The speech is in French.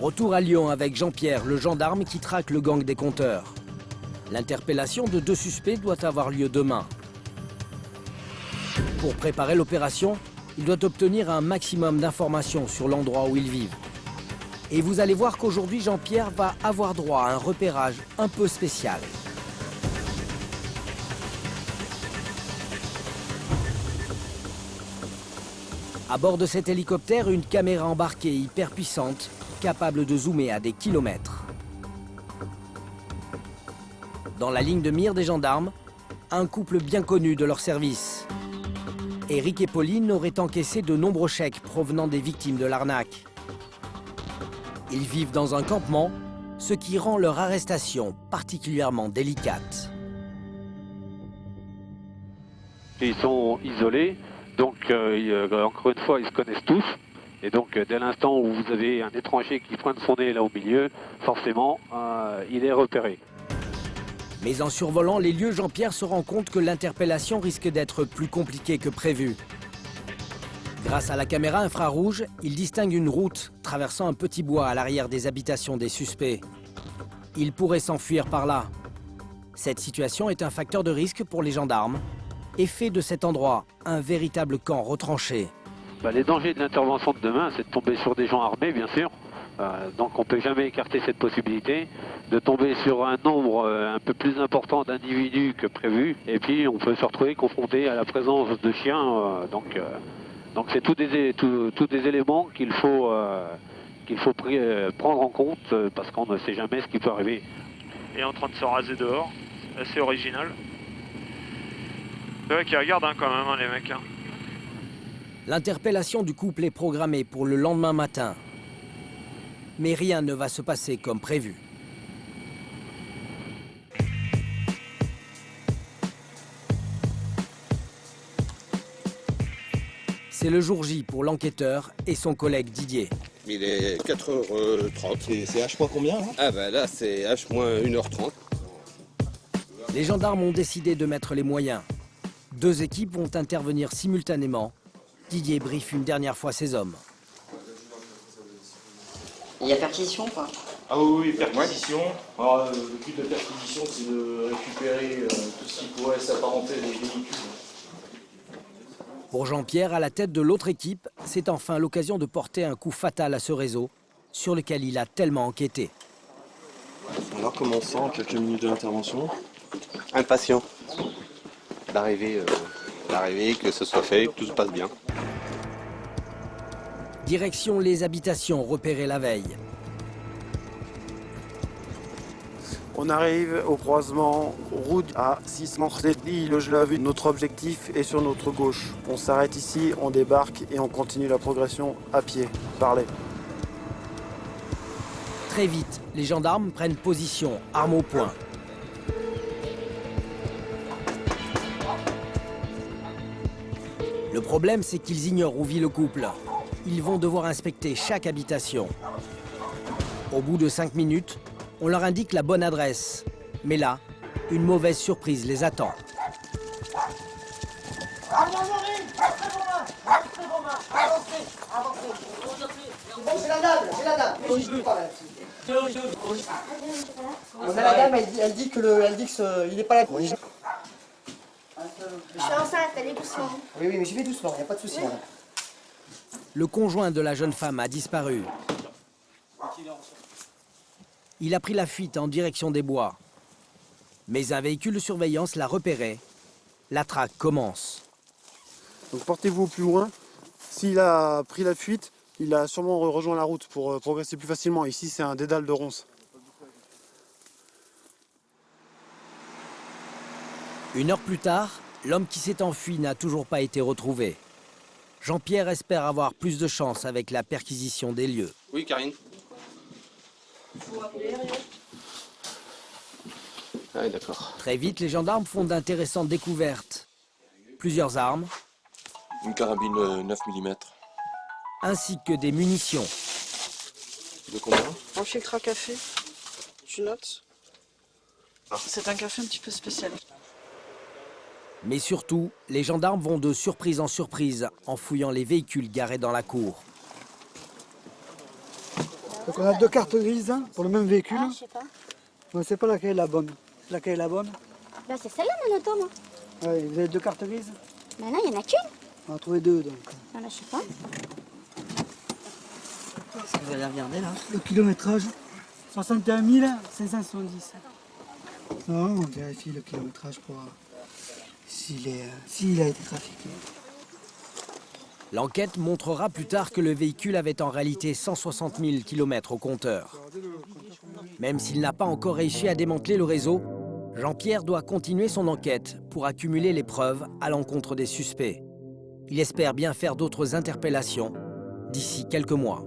Retour à Lyon avec Jean-Pierre, le gendarme qui traque le gang des compteurs. L'interpellation de 2 suspects doit avoir lieu demain. Pour préparer l'opération, il doit obtenir un maximum d'informations sur l'endroit où ils vivent. Et vous allez voir qu'aujourd'hui, Jean-Pierre va avoir droit à un repérage un peu spécial. À bord de cet hélicoptère, une caméra embarquée hyper puissante, capable de zoomer à des kilomètres. Dans la ligne de mire des gendarmes, un couple bien connu de leur service. Éric et Pauline auraient encaissé de nombreux chèques provenant des victimes de l'arnaque. Ils vivent dans un campement, ce qui rend leur arrestation particulièrement délicate. Ils sont isolés, donc encore une fois, ils se connaissent tous. Et donc, dès l'instant où vous avez un étranger qui pointe son nez là au milieu, forcément, il est repéré. Mais en survolant les lieux, Jean-Pierre se rend compte que l'interpellation risque d'être plus compliquée que prévu. Grâce à la caméra infrarouge, il distingue une route traversant un petit bois à l'arrière des habitations des suspects. Il pourrait s'enfuir par là. Cette situation est un facteur de risque pour les gendarmes et fait de cet endroit un véritable camp retranché. Les dangers de l'intervention de demain, c'est de tomber sur des gens armés, bien sûr. Donc on ne peut jamais écarter cette possibilité de tomber sur un nombre un peu plus important d'individus que prévu. Et puis on peut se retrouver confronté à la présence de chiens. Donc c'est tous des éléments qu'il faut prendre en compte parce qu'on ne sait jamais ce qui peut arriver. Et en train de se raser dehors, c'est assez original. C'est vrai qu'ils regardent quand même les mecs. L'interpellation du couple est programmée pour le lendemain matin. Mais rien ne va se passer comme prévu. C'est le jour J pour l'enquêteur et son collègue Didier. Il est 4h30. C'est H-combien là? Ah bah là c'est H-1h30. Les gendarmes ont décidé de mettre les moyens. 2 équipes vont intervenir simultanément. Didier briefe une dernière fois ses hommes. Il y a perquisition ou pas? Ah oui, perquisition. Alors, le but de perquisition, c'est de récupérer tout ce qui pourrait s'apparenter des véhicules. Pour Jean-Pierre, à la tête de l'autre équipe, c'est enfin l'occasion de porter un coup fatal à ce réseau sur lequel il a tellement enquêté. Alors comment on sent en quelques minutes de l'intervention? Impatient d'arriver, que ce soit fait, que tout se passe bien. Direction les habitations repérées la veille. On arrive au croisement route à 600 Loge-la-Vue. Notre objectif est sur notre gauche. On s'arrête ici, on débarque et on continue la progression à pied, parler. Très vite, les gendarmes prennent position, armes au poing. Le problème, c'est qu'ils ignorent où vit le couple. Ils vont devoir inspecter chaque habitation. Au bout de 5 minutes, on leur indique la bonne adresse. Mais là, une mauvaise surprise les attend. C'est la dame. La dame, elle dit qu'il n'est pas là. Je suis enceinte, allez doucement. Oui, mais j'y vais doucement, il n'y a pas de souci. Le conjoint de la jeune femme a disparu. Il a pris la fuite en direction des bois. Mais un véhicule de surveillance l'a repéré. La traque commence. Donc portez-vous au plus loin. S'il a pris la fuite, il a sûrement rejoint la route pour progresser plus facilement. Ici, c'est un dédale de ronces. Une heure plus tard, l'homme qui s'est enfui n'a toujours pas été retrouvé. Jean-Pierre espère avoir plus de chance avec la perquisition des lieux. Oui, Karine. Ah, d'accord. Très vite, les gendarmes font d'intéressantes découvertes. Plusieurs armes, Une carabine 9 mm. ainsi que des munitions. De combien? Un filtre à café, tu notes. C'est un café un petit peu spécial. Mais surtout, les gendarmes vont de surprise en surprise en fouillant les véhicules garés dans la cour. Donc on a 2 cartes grises hein, pour le même véhicule. Ah, je sais pas. On ne sait pas laquelle est la bonne. Laquelle est la bonne? Bah c'est celle-là mon auto moi. Ouais, vous avez 2 cartes grises? Bah non, il y en a qu'une. On a trouvé 2 donc. Ah bah je sais pas. Est-ce que vous allez regarder là? Le kilométrage, 61 570. Non, on vérifie le kilométrage pour voir s'il a été trafiqué. L'enquête montrera plus tard que le véhicule avait en réalité 160 000 km au compteur. Même s'il n'a pas encore réussi à démanteler le réseau, Jean-Pierre doit continuer son enquête pour accumuler les preuves à l'encontre des suspects. Il espère bien faire d'autres interpellations d'ici quelques mois.